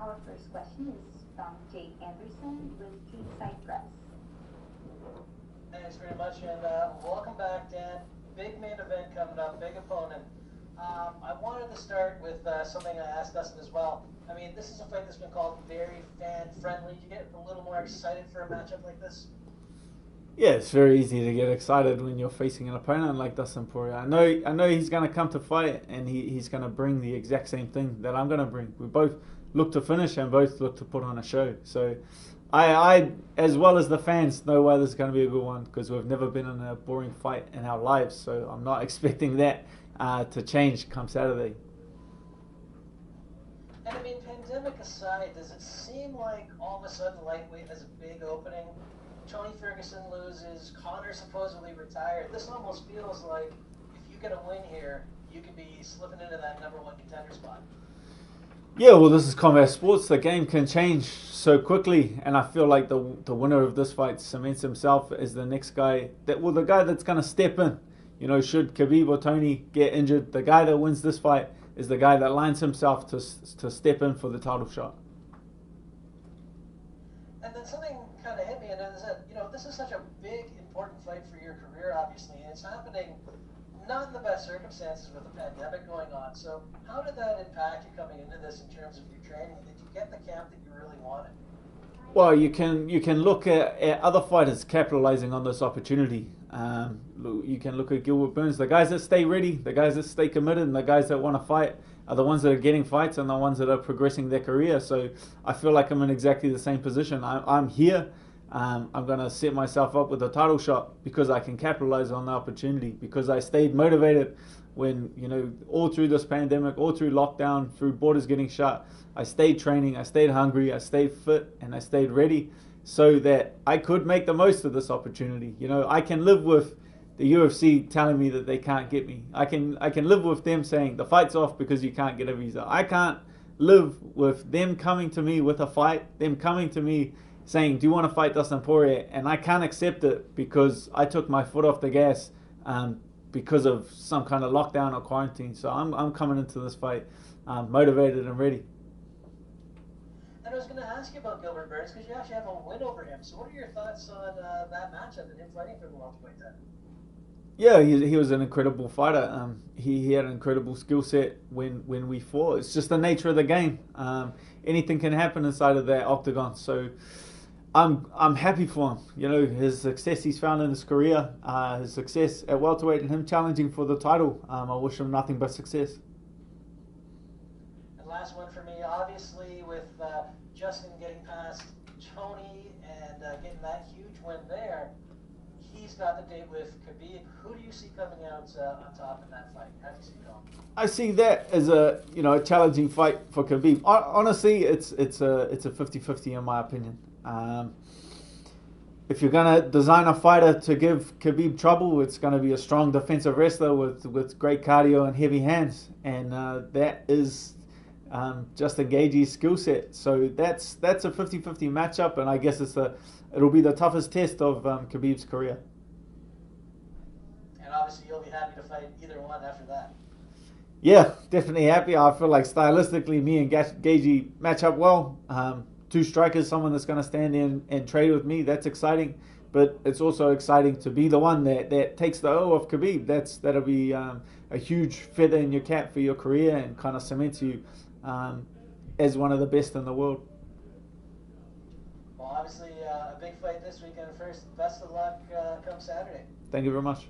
Our first question is from Jake Anderson with Kingside Press. Thanks very much, and welcome back, Dan. Big main event coming up, big opponent. I wanted to start with something I asked Dustin as well. I mean, this is a fight that's been called very fan-friendly. Do you get a little more excited for a matchup like this? Yeah, it's very easy to get excited when you're facing an opponent like Dustin Poirier. I know he's going to come to fight, and he's going to bring the exact same thing that I'm going to bring. We both look to finish and both look to put on a show. So I as well as the fans, know why this is going to be a good one, because we've never been in a boring fight in our lives. So I'm not expecting that to change come Saturday. And I mean, pandemic aside, does it seem like all of a sudden lightweight has a big opening? Tony Ferguson loses, Conor supposedly retired. This almost feels like if you get a win here, you could be slipping into that #1 contender spot. Yeah, well, this is combat sports. The game can change so quickly, and I feel like the winner of this fight cements himself as the next guy the guy that's going to step in. You know, should Khabib or Tony get injured, the guy that wins this fight is the guy that lines himself to step in for the title shot. And then something kind of hit me, and is that, you know, this is such a big, important fight for your career, obviously, and it's happening not in the best circumstances with the pandemic going on. So how did that impact you coming into this in terms of your training? Did you get the camp that you really wanted? Well, you can look at other fighters capitalizing on this opportunity. You can look at Gilbert Burns. The guys that stay ready, the guys that stay committed, and the guys that want to fight are the ones that are getting fights and the ones that are progressing their career. So I feel like I'm in exactly the same position. I'm here. I'm going to set myself up with a title shot because I can capitalize on the opportunity, because I stayed motivated when, you know, all through this pandemic, all through lockdown, through borders getting shut. I stayed training, I stayed hungry, I stayed fit, and I stayed ready so that I could make the most of this opportunity. You know, I can live with the UFC telling me that they can't get me. I can live with them saying the fight's off because you can't get a visa. I can't live with them coming to me with a fight, them coming to me saying, do you want to fight Dustin Poirier? And I can't accept it because I took my foot off the gas because of some kind of lockdown or quarantine. So I'm coming into this fight motivated and ready. And I was going to ask you about Gilbert Burns because you actually have a win over him. So what are your thoughts on that matchup and him fighting for the welterweight title? Yeah, he was an incredible fighter. He had an incredible skill set when we fought. It's just the nature of the game. Anything can happen inside of that octagon. So I'm happy for him. You know, his success he's found in his career, his success at welterweight, and him challenging for the title. I wish him nothing but success. And last one for me, obviously, with Justin getting past Tony and getting that huge win there, he's got the date with Khabib. Who do you see coming out on top in that fight? How do you see it going? I see that as a challenging fight for Khabib. Honestly, it's a 50-50 in my opinion. If you're gonna design a fighter to give Khabib trouble, it's gonna be a strong defensive wrestler with great cardio and heavy hands, and that is Justin Gaethje's skill set. So that's a 50-50 matchup, and I guess it'll be the toughest test of Khabib's career. And obviously, you'll be happy to fight either one after that. Yeah, definitely happy. I feel like stylistically, me and Gaethje match up well. Two strikers, someone that's going to stand in and trade with me. That's exciting, but it's also exciting to be the one that takes the O of Khabib. That'll be a huge feather in your cap for your career and kind of cements you as one of the best in the world. Well, obviously, a big fight this weekend. First, best of luck come Saturday. Thank you very much.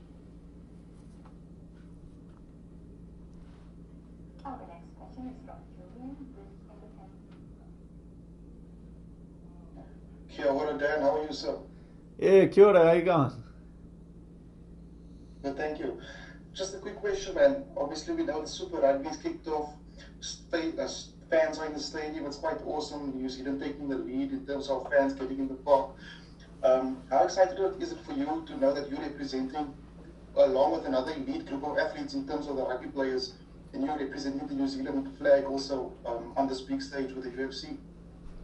Our next question is from Julian with Independent. Kia ora, Dan. How are you, sir? Yeah, kia ora, how you going? Good, thank you. Just a quick question, man. Obviously, we know the Super Rugby's kicked off. Fans are in the stadium. It's quite awesome. New Zealand taking the lead in terms of fans getting in the park. How excited is it for you to know that you're representing, along with another elite group of athletes in terms of the rugby players, and you're representing the New Zealand flag also on this big stage with the UFC?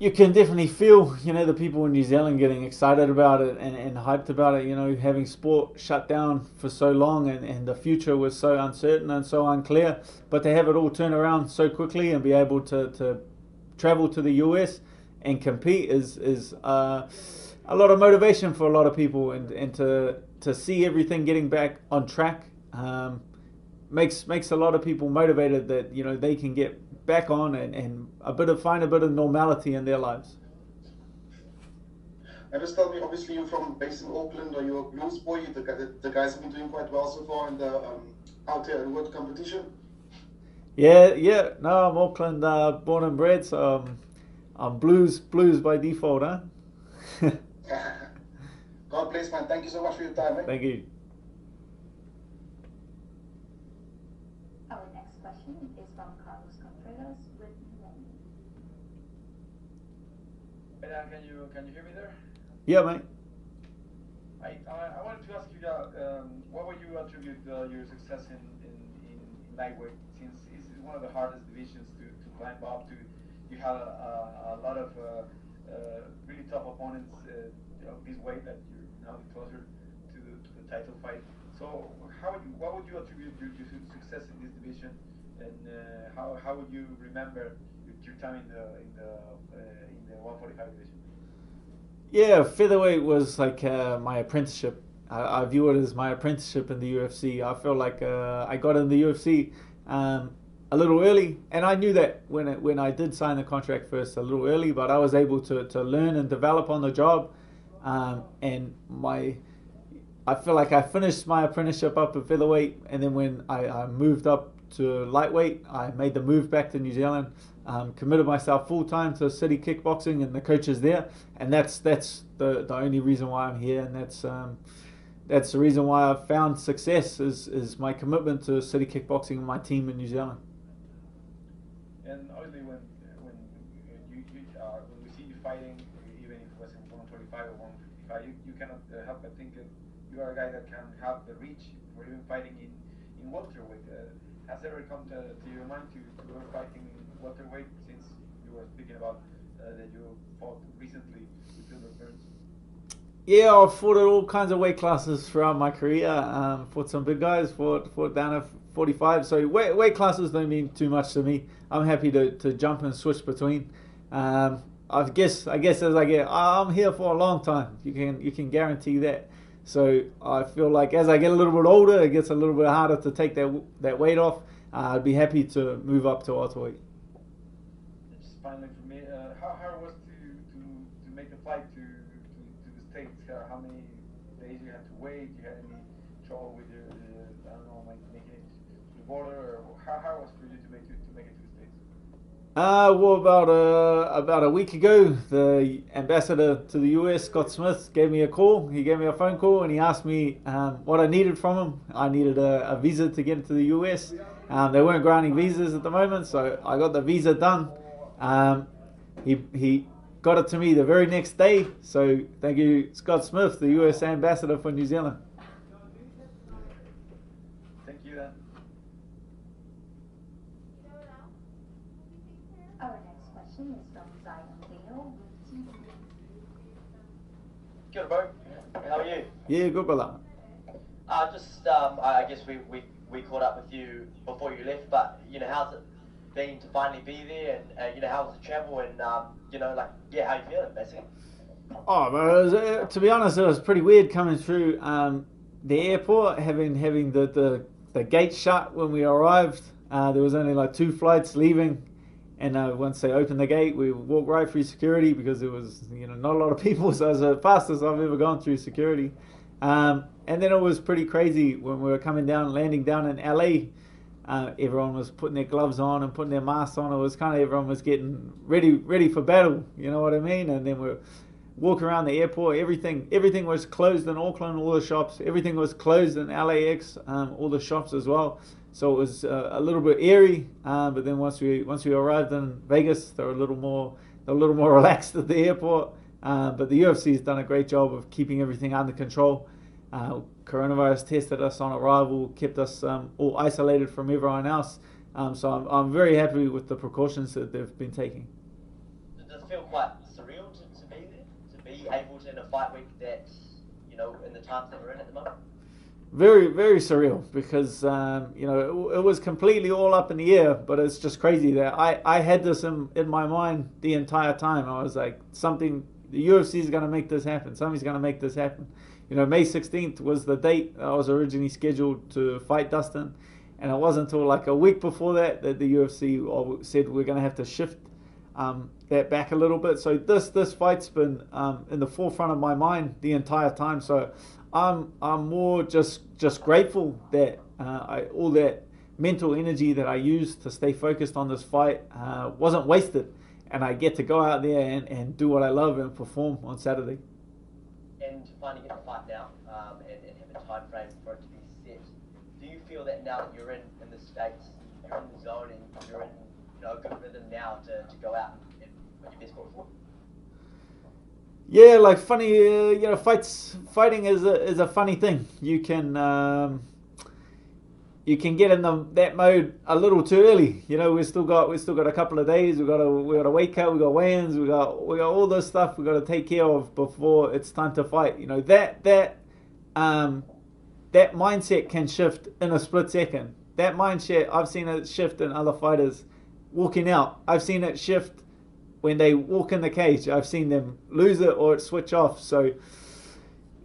You can definitely feel, the people in New Zealand getting excited about it and hyped about it, having sport shut down for so long and the future was so uncertain and so unclear. But to have it all turn around so quickly and be able to travel to the US and compete is a lot of motivation for a lot of people, and to see everything getting back on track makes a lot of people motivated that they can get back on and find a bit of normality in their lives. And just tell me, obviously you're based in Auckland, are you a Blues boy? The guys have been doing quite well so far in the out there world competition. Yeah. No, I'm Auckland born and bred, so I'm Blues by default, huh? God bless, man. Thank you so much for your time, eh? Thank you. Our next question is from Carlos Contreras with Millennium. Hey Dan, can you hear me there? Yeah, mate. I wanted to ask you what would you attribute your success in lightweight, since it's one of the hardest divisions to climb up to. You had a lot of really tough opponents this weight that you're now closer to the title fight. So what would you attribute your success in this division, and how would you remember your time in the 145 division? Yeah, featherweight was like my apprenticeship. I view it as my apprenticeship in the UFC. I feel like I got in the UFC a little early, and I knew that when I did sign the contract first a little early, but I was able to learn and develop on the job, and I feel like I finished my apprenticeship up at featherweight, and then when I moved up to lightweight, I made the move back to New Zealand, committed myself full time to City Kickboxing and the coaches there, and that's the only reason why I'm here, and that's the reason why I've found success is my commitment to City Kickboxing and my team in New Zealand. And obviously, when we see you fighting, even if it was in 125 or 155, you cannot help but think that you are a guy that can have the reach for even fighting in welterweight. Has it ever come to your mind to ever fighting in welterweight, since you were speaking about that you fought recently with Gilbert Burns? Yeah, I've fought at all kinds of weight classes throughout my career. Fought some big guys, fought down at 45. So weight classes don't mean too much to me. I'm happy to jump and switch between. I guess as I'm here for a long time. You can guarantee that. So I feel like as I get a little bit older, it gets a little bit harder to take that weight off. I'd be happy to move up to welterweight. Just finally for me, how hard was to make the flight to the States? How many days you had to wait? You had any trouble with your making it to the border? Or how hard was it for you to make it to the States? Well, about a week ago, the ambassador to the US, Scott Smith, gave me a call. He gave me a phone call and he asked me what I needed from him. I needed a visa to get into the US. They weren't granting visas at the moment, so I got the visa done. He got it to me the very next day. So thank you, Scott Smith, the US ambassador for New Zealand. Thank you, Dan. Our next question is from Zion Dale with TV. Good, bro. How are you? Yeah, good brother. I guess we caught up with you before you left, but how's it been to finally be there, and how was the travel, and how you feeling, basically? Oh, but to be honest, it was pretty weird coming through the airport, having the gate shut when we arrived. There was only like 2 flights leaving, and once they opened the gate, we walked right through security because there was not a lot of people, so it was the fastest I've ever gone through security. And then it was pretty crazy when we were landing down in LA. Everyone was putting their gloves on and putting their masks on. It was kind of everyone was getting ready for battle. You know what I mean? And then we're walking around the airport. Everything was closed in Auckland. All the shops. Everything was closed in LAX. All the shops as well. So it was a little bit eerie. But then once we arrived in Vegas, they were a little more relaxed at the airport. But the UFC has done a great job of keeping everything under control. Coronavirus tested us on arrival, kept us all isolated from everyone else. So I'm very happy with the precautions that they've been taking. Does it feel quite surreal to be there, to be able to in a fight week that in the times that we're in at the moment? very, very surreal because you know it was completely all up in the air. But it's just crazy that I had this in my mind the entire time. I was like, something, the UFC is going to make this happen. Somebody's going to make this happen. You know, May 16th was the date I was originally scheduled to fight Dustin, and it wasn't until like a week before that that the UFC said we're going to have to shift that back a little bit. So this fight's been in the forefront of my mind the entire time. So I'm more just grateful that all that mental energy that I used to stay focused on this fight wasn't wasted, and I get to go out there and do what I love and perform on Saturday. And to finally get the fight now, and have a time frame for it to be set, do you feel that now that you're in the States, you're in the zone, and you're in a good rhythm now to go out and put your best foot forward? Yeah, like funny, you know, fighting is a funny thing. You can get in that mode a little too early. You know, we still got a couple of days. We got a weight cut. We got weigh-ins. We got all this stuff we got to take care of before it's time to fight. You know, that mindset can shift in a split second. That mindset, I've seen it shift in other fighters walking out. I've seen it shift when they walk in the cage. I've seen them lose it or it switch off. So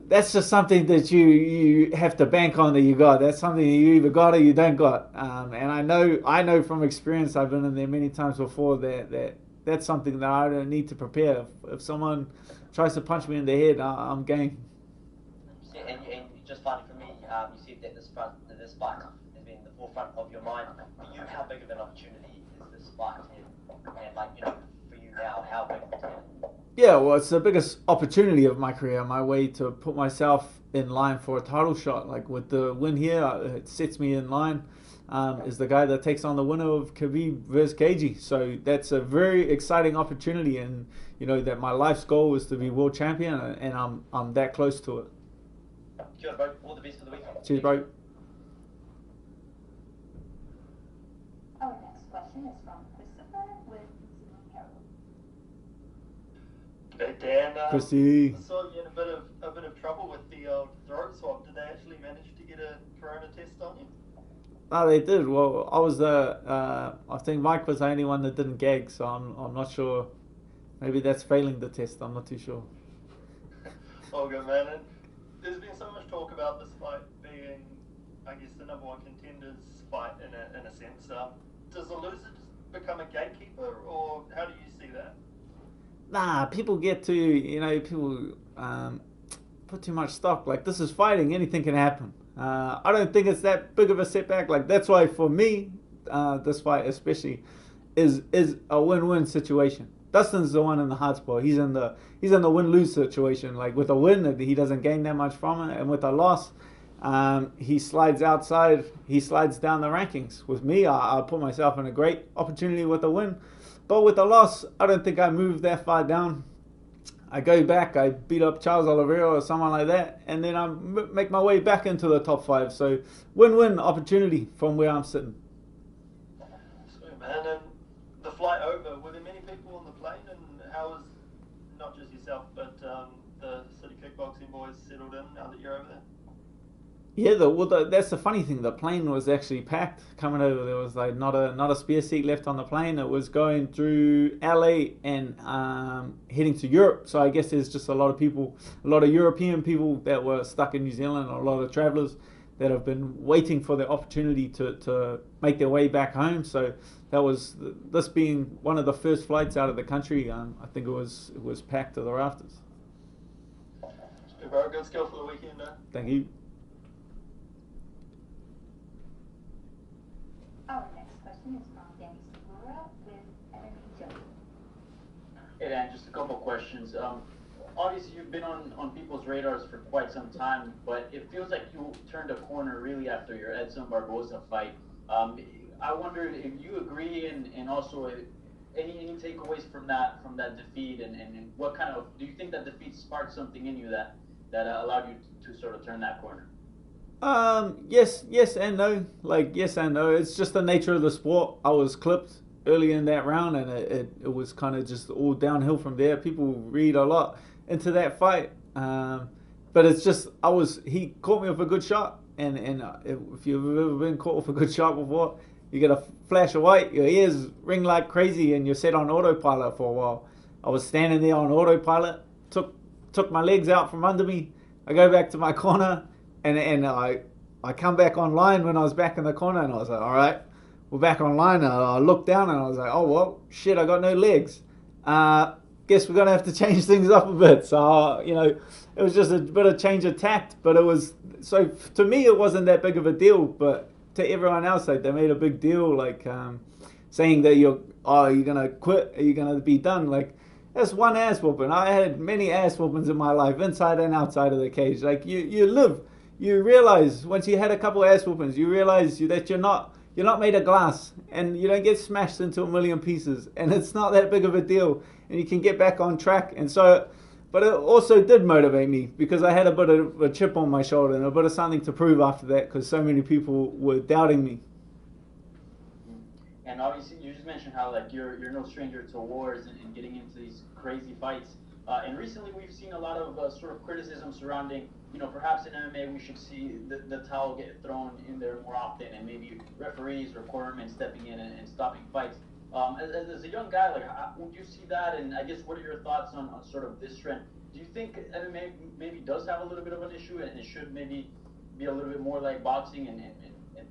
that's just something that you have to bank on that you got. That's something you either got or you don't got. And I know from experience, I've been in there many times before, that's something that I don't need to prepare. If someone tries to punch me in the head, I'm game. And just finally for me, you said that this fight has been the forefront of your mind. For you, how big of an opportunity is this fight? And like, you know, for you now, how big is it? Yeah, well, it's the biggest opportunity of my career, my way to put myself in line for a title shot. Like with the win here, it sets me in line. Is the guy that takes on the winner of Khabib versus KG. So that's a very exciting opportunity, and you know that my life's goal is to be world champion, and I'm that close to it. Cheers, bro. All the best for the weekend. Cheers, bro. Our next question is from Christopher with New Zealand Herald. Hey Dan, Chrissy. I saw you in a bit of trouble with the throat swab. Did they actually manage to get a corona test on you? No, they did. Well, I was I think Mike was the only one that didn't gag, so I'm not sure. Maybe that's failing the test. I'm not too sure. Oh, good man. And there's been so much talk about this fight being, I guess, the number one contender's fight in a sense. Does the loser just become a gatekeeper, or how do you see that? Nah, people get to, you know, people put too much stock. Like, this is fighting, anything can happen. I don't think it's that big of a setback. Like, that's why for me, this fight especially is a win-win situation. Dustin's the one in the hard spot. He's in the win-lose situation. Like, with a win, he doesn't gain that much from it, and with a loss, he slides outside. He slides down the rankings. With me, I put myself in a great opportunity with a win. But with the loss, I don't think I moved that far down. I go back, I beat up Charles Oliveira or someone like that, and then I make my way back into the top 5. So win-win opportunity from where I'm sitting. Sweet, man. And the flight over, were there many people on the plane? And how was, not just yourself, but the City Kickboxing boys settled in now that you're over there? Yeah, that's the funny thing. The plane was actually packed coming over. There was like not a spare seat left on the plane. It was going through LA and heading to Europe. So I guess there's just a lot of people, a lot of European people that were stuck in New Zealand, a lot of travelers that have been waiting for the opportunity to make their way back home. So that was, this being one of the first flights out of the country, I think it was packed to the rafters. Very good skill for the weekend, man. Thank you. Our next question is from Danny Segura with MMA Joe. Hey Dan, just a couple questions. Obviously you've been on people's radars for quite some time, but it feels like you turned a corner really after your Edson Barboza fight. I wondered if you agree, and also any takeaways from that defeat, and what kind of, do you think that defeat sparked something in you that allowed you to sort of turn that corner? Yes and no. Like, yes and no. It's just the nature of the sport. I was clipped early in that round, and it was kind of just all downhill from there. People read a lot into that fight, but it's just he caught me with a good shot, and if you've ever been caught with a good shot before, you get a flash of white, your ears ring like crazy, and you're set on autopilot for a while. I was standing there on autopilot, took my legs out from under me. I go back to my corner, and I come back online when I was back in the corner, and I was like, all right, we're back online. And I looked down, and I was like, oh, well, shit, I got no legs. Guess we're going to have to change things up a bit. So, it was just a bit of change of tact, but so to me, it wasn't that big of a deal, but to everyone else, like, they made a big deal, like, saying that you're going to quit, are you going to be done? Like, that's one ass whooping. I had many ass whoopings in my life, inside and outside of the cage. Like, you realize, once you had a couple ass whoopings, you realize that you're not made of glass, and you don't get smashed into a million pieces, and it's not that big of a deal, and you can get back on track. And so, but it also did motivate me, because I had a bit of a chip on my shoulder and a bit of something to prove after that, because so many people were doubting me. And obviously, you just mentioned how, like, you're no stranger to wars and getting into these crazy fights. And recently, we've seen a lot of sort of criticism surrounding, perhaps in MMA we should see the towel get thrown in there more often, and maybe referees or cornermen stepping in and stopping fights. As a young guy, like, how would you see that? And I guess, what are your thoughts on sort of this trend? Do you think MMA maybe does have a little bit of an issue, and it should maybe be a little bit more like boxing and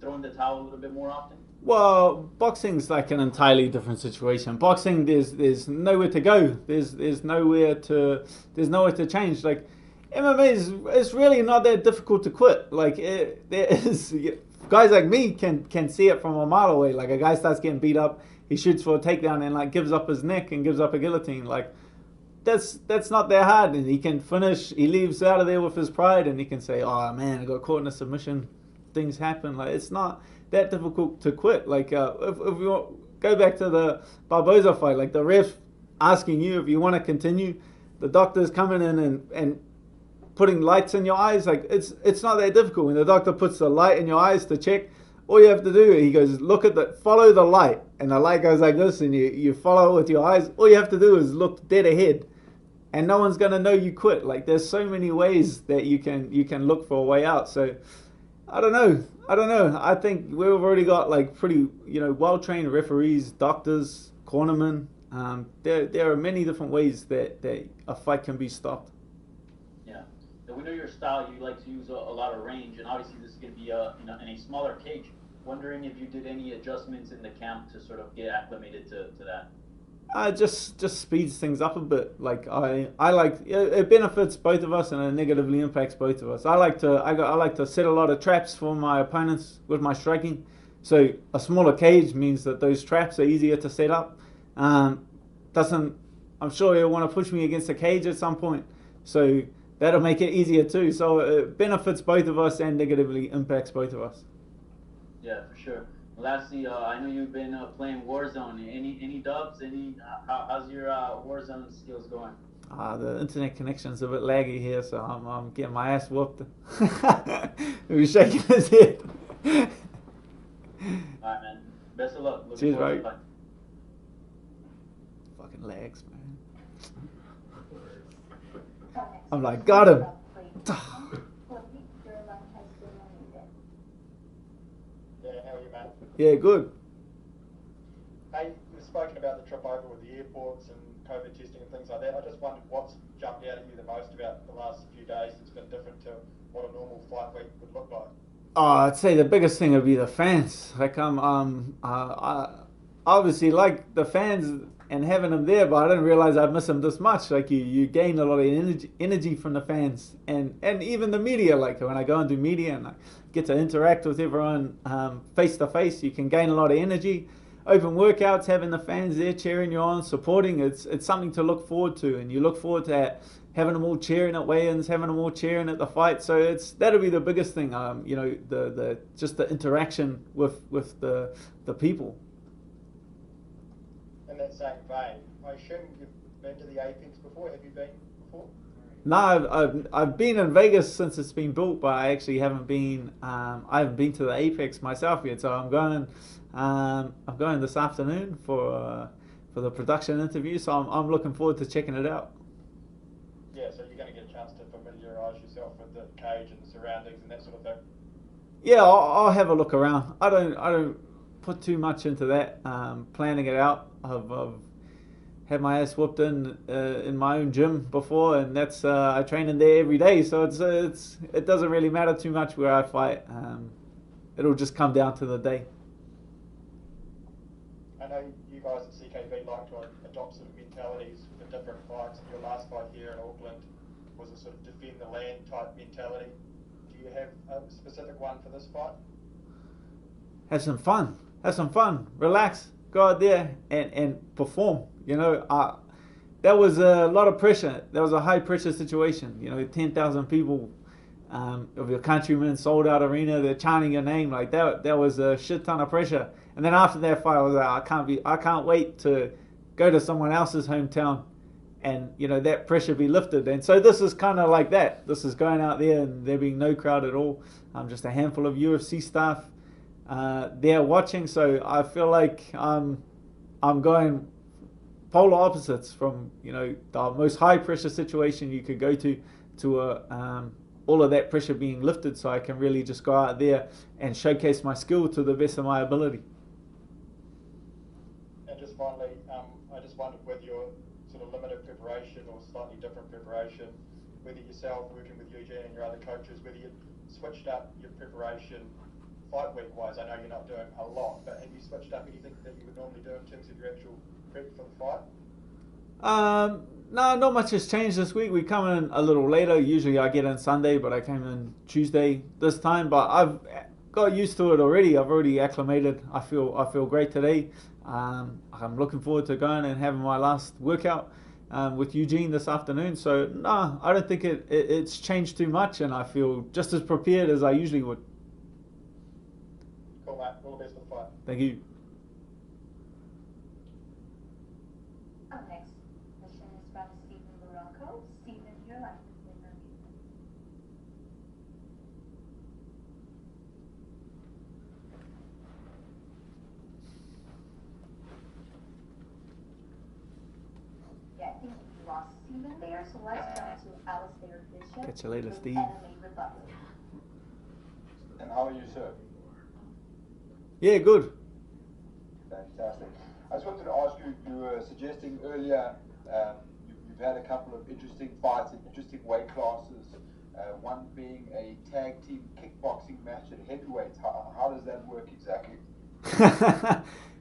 throwing the towel a little bit more often? Well, boxing's like an entirely different situation. Boxing, there's nowhere to go. There's nowhere to change. Like, MMA is really not that difficult to quit. Like, there is guys like me can see it from a mile away. Like, a guy starts getting beat up, he shoots for a takedown and, like, gives up his neck and gives up a guillotine. Like, that's not that hard, and he can finish. He leaves out of there with his pride, and he can say, "Oh man, I got caught in a submission. Things happen." Like, it's not that difficult to quit. Like, if you go back to the Barboza fight, like, the ref asking you if you want to continue, the doctor's coming in and putting lights in your eyes. Like, it's not that difficult. When the doctor puts the light in your eyes to check, all you have to do, he goes, follow the light, and the light goes like this, and you follow it with your eyes. All you have to do is look dead ahead, and no one's gonna know you quit. Like, there's so many ways that you can look for a way out. So I don't know. I think we've already got, like, pretty well-trained referees, doctors, cornermen. There are many different ways that a fight can be stopped. Yeah. And we know your style. You like to use a lot of range, and obviously this is going to be in a smaller cage. Wondering if you did any adjustments in the camp to sort of get acclimated to that. Just speeds things up a bit. Like, I like it benefits both of us, and it negatively impacts both of us. I like to set a lot of traps for my opponents with my striking. So a smaller cage means that those traps are easier to set up. I'm sure he'll want to push me against a cage at some point. So that'll make it easier too. So it benefits both of us and negatively impacts both of us. Yeah, for sure. Lastly, I know you've been playing Warzone. Any dubs? How's your Warzone skills going? The internet connection's a bit laggy here, so I'm getting my ass whooped. He's shaking his head. Alright, man. Best of luck. Cheers, mate. Fucking lags, man. I'm like, got him. Yeah, how are you, man? Yeah, good. Hey, we've spoken about the trip over with the airports and COVID testing and things like that. I just wondered what's jumped out at you the most about the last few days that's been different to what a normal fight week would look like. I'd say the biggest thing would be the fans. Like, I obviously like the fans and having them there, but I didn't realize I'd miss them this much. Like, you gain a lot of energy from the fans, and even the media. Like, when I go and do media and I get to interact with everyone face to face, you can gain a lot of energy. Open workouts, having the fans there cheering you on, supporting, it's something to look forward to, and you look forward to having them all cheering at weigh-ins, having them all cheering at the fight. So that'll be the biggest thing. Just the interaction with the people. In that same vein, I assume you've been to the Apex before. Have you been before? No, I've been in Vegas since it's been built, but I actually haven't been. I haven't been to the Apex myself yet. So I'm going. I'm going this afternoon for the production interview. So I'm looking forward to checking it out. Yeah, so you're going to get a chance to familiarise yourself with the cage and the surroundings and that sort of thing. Yeah, I'll have a look around. I don't put too much into that. Planning it out. I've had my ass whooped in my own gym before, and that's I train in there every day. So it doesn't really matter too much where I fight. It'll just come down to the day. I know you guys at CKB like to adopt sort of mentalities for different fights. Your last fight here in Auckland was a sort of defend the land type mentality. Do you have a specific one for this fight? Have some fun. Relax. Go out there and perform. You know, that was a lot of pressure. That was a high pressure situation. You know, 10,000 people of your countrymen, sold out arena. They're chanting your name like that. That was a shit ton of pressure. And then after that fight, I was like, I can't wait to go to someone else's hometown, and you know that pressure be lifted. And so this is kind of like that. This is going out there and there being no crowd at all. Just a handful of UFC staff there watching. So I feel like I'm going polar opposites from, you know, the most high pressure situation you could go to all of that pressure being lifted, so I can really just go out there and showcase my skill to the best of my ability. And just finally, I just wondered with your sort of limited preparation or slightly different preparation, whether yourself working with Eugene and your other coaches, whether you switched up your preparation fight week wise. I know you're not doing a lot, but have you switched up anything that you would normally do in terms of your actual prep for the fight? No, not much has changed this week. We come in a little later. Usually I get in Sunday, but I came in Tuesday this time. But I've got used to it already. I've already acclimated. I feel great today. I'm looking forward to going and having my last workout with Eugene this afternoon. So no, I don't think it's changed too much, and I feel just as prepared as I usually would. Cool, mate. All the best for the fight. Thank you. Our next question is from Stephen Morocco. Stephen, you're on. Yeah, I think we lost Stephen there, so let's go to Alistair Bishop. Catch you later, with Steve. MMA Republic. And how are you, sir? Yeah, good. Fantastic. I just wanted to ask you, you were suggesting earlier you've had a couple of interesting fights in interesting weight classes, one being a tag team kickboxing match at heavyweight. How does that work exactly?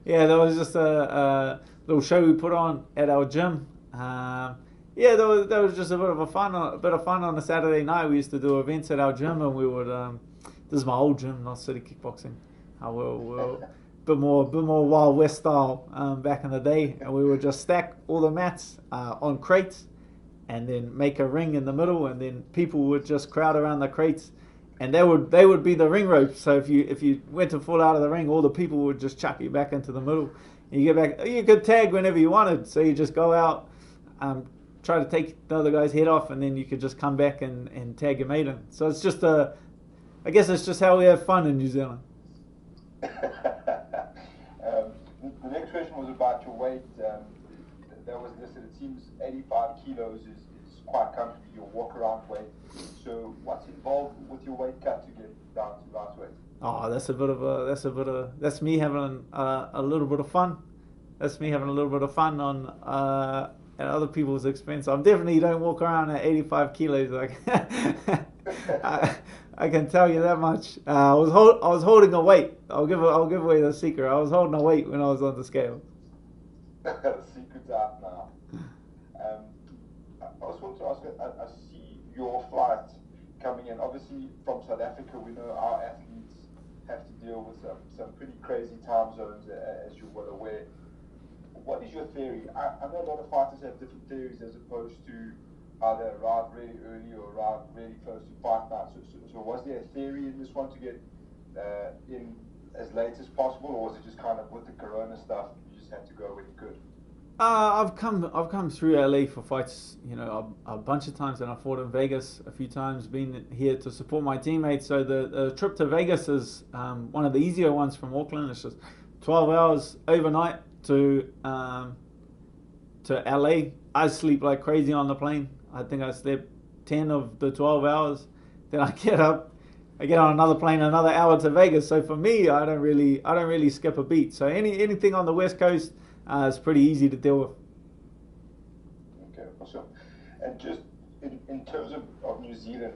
Yeah, that was just a little show we put on at our gym. Yeah, that was just a bit of fun on a Saturday night. We used to do events at our gym, and we would. This is my old gym, not City Kickboxing. We're bit more Wild West style back in the day, and we would just stack all the mats on crates, and then make a ring in the middle, and then people would just crowd around the crates, and they would be the ring ropes. So if you went to fall out of the ring, all the people would just chuck you back into the middle. And you get back. You could tag whenever you wanted, so you just go out, try to take the other guy's head off, and then you could just come back and tag your mate in. So it's just I guess it's just how we have fun in New Zealand. The next question was about your weight. That was listed. It seems 85 kilos is quite comfortable, your walk around weight. So what's involved with your weight cut to get down to lightweight? Oh, that's me having a little bit of fun. That's me having a little bit of fun on at other people's expense. I definitely don't walk around at 85 kilos. Like I can tell you that much. I was holding a weight. I'll give away the secret. I was holding a weight when I was on the scale. The secret's out now. I also want to ask. I see your flight coming in. Obviously, from South Africa, we know our athletes have to deal with some pretty crazy time zones, as you're well aware. What is your theory? I know a lot of fighters have different theories as opposed to either arrive really early or arrive really close to fight night. So was there a theory in this one to get in as late as possible, or was it just kind of with the corona stuff, you just had to go when you could? I've come through LA for fights, you know, a bunch of times, and I fought in Vegas a few times, been here to support my teammates. So the trip to Vegas is one of the easier ones from Auckland. It's just 12 hours overnight to LA. I sleep like crazy on the plane. I think I slept 10 of the 12 hours. Then I get up, I get on another plane another hour to Vegas. So for me, I don't really skip a beat. So anything on the West Coast is pretty easy to deal with. Okay, awesome. And just in terms of New Zealand,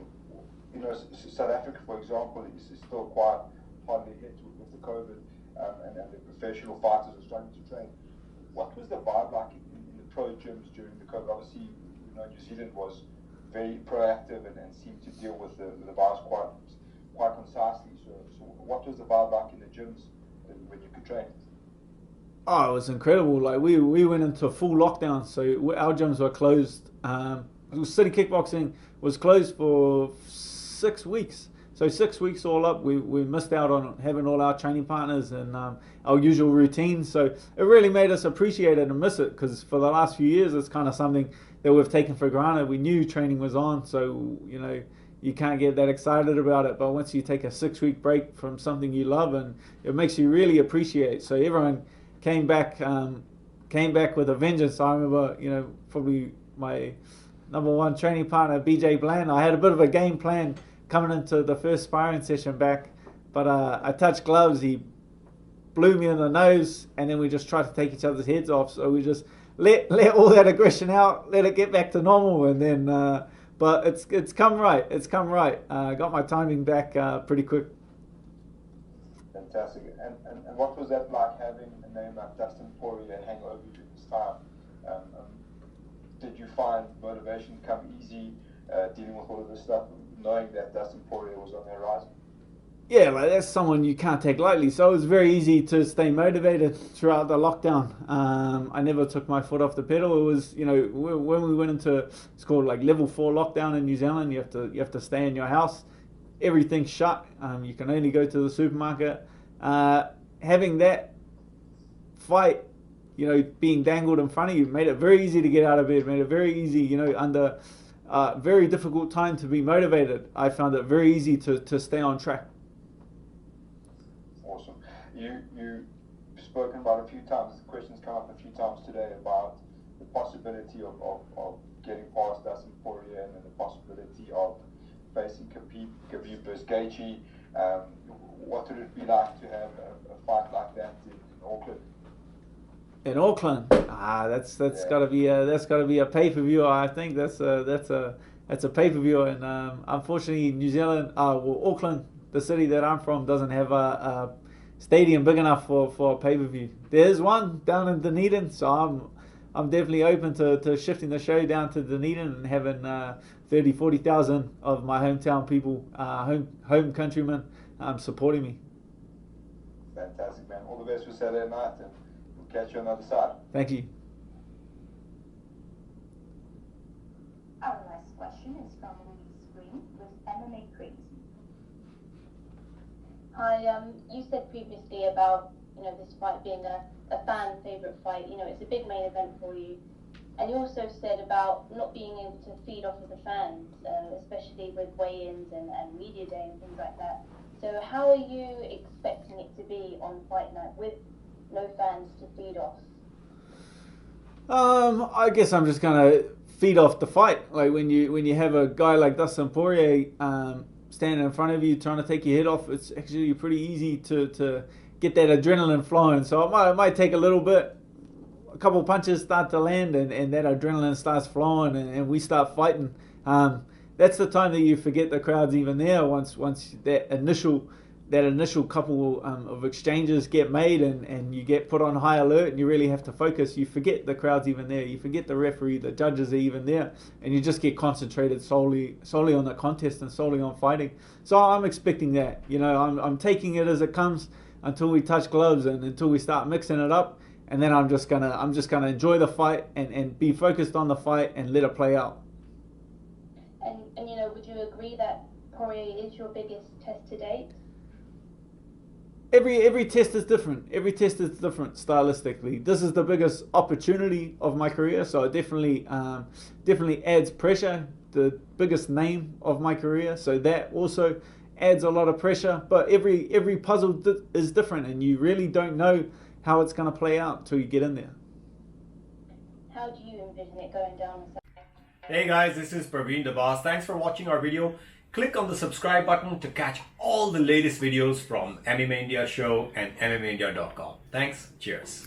you know, South Africa, for example, is still quite hardly hit with the COVID, and the professional fighters are starting to train. What was the vibe like in the pro gyms during the COVID? Obviously, you know, New Zealand was very proactive and seemed to deal with the virus quite concisely. So what was the vibe like in the gyms when you could train? Oh, it was incredible. Like we went into full lockdown, so our gyms were closed. City Kickboxing was closed for 6 weeks. So 6 weeks all up, we missed out on having all our training partners and our usual routine. So it really made us appreciate it and miss it, because for the last few years, it's kind of something that we've taken for granted. We knew training was on, so you know you can't get that excited about it. But once you take a 6 week break from something you love, and it makes you really appreciate. So everyone came back with a vengeance. I remember, you know, probably my number one training partner, BJ Bland. I had a bit of a game plan coming into the first sparring session back, but I touched gloves. He blew me in the nose, and then we just tried to take each other's heads off. So we just let all that aggression out, let it get back to normal, and then. But it's come right. It's come right. Got my timing back pretty quick. Fantastic. And what was that like, having a name like Dustin Poirier hang over you this time? Did you find motivation come easy dealing with all of this stuff, knowing that Dustin Poirier was on the horizon? Yeah, like that's someone you can't take lightly. So it was very easy to stay motivated throughout the lockdown. I never took my foot off the pedal. It was, you know, when we went into, it's called like level 4 lockdown in New Zealand. You have to stay in your house. Everything's shut. You can only go to the supermarket. Having that fight, you know, being dangled in front of you made it very easy to get out of bed. Made it very easy, you know, under very difficult time to be motivated. I found it very easy to stay on track. Awesome. You've spoken about a few times, the questions come up a few times today about the possibility of getting past Dustin Poirier and the possibility of facing Khabib versus Gaethje. What would it be like to have a fight like that in Auckland? In Auckland, that's got to be a pay-per-view. I think that's a pay-per-view, and unfortunately, New Zealand, Auckland, the city that I'm from, doesn't have a stadium big enough for a pay-per-view. There's one down in Dunedin, so I'm definitely open to shifting the show down to Dunedin and having 30,000-40,000 of my hometown people, home countrymen, supporting me. Fantastic, man. All the best for Saturday night, and we'll catch you on the other side. Thank you. Our last question is from Louise Green with MMA Crazy. Hi, you said previously about, you know, this fight being a fan favorite fight. You know, it's a big main event for you. And you also said about not being able to feed off of the fans, especially with weigh-ins and media day and things like that. So how are you expecting it to be on fight night with no fans to feed off? I guess I'm just gonna feed off the fight. Like when you have a guy like Dustin Poirier standing in front of you trying to take your head off, it's actually pretty easy to get that adrenaline flowing. So it might take a little bit. A couple punches start to land and that adrenaline starts flowing and we start fighting. That's the time that you forget the crowd's even there. Once that initial couple of exchanges get made and you get put on high alert and you really have to focus, you forget the crowd's even there. You forget the referee, the judges are even there, and you just get concentrated solely on the contest and solely on fighting. So I'm expecting that. You know, I'm taking it as it comes until we touch gloves and until we start mixing it up, and then I'm just gonna enjoy the fight and be focused on the fight and let it play out. And you know, would you agree that Poirier is your biggest test to date? Every test is different. Every test is different stylistically. This is the biggest opportunity of my career, so it definitely adds pressure. The biggest name of my career, so that also adds a lot of pressure. But every puzzle is different, and you really don't know how it's going to play out until you get in there. How do you envision it going down? Hey guys, this is Praveen the Boss. Thanks for watching our video. click on the subscribe button to catch all the latest videos from MMA India Show and MMAindia.com. Thanks. Cheers.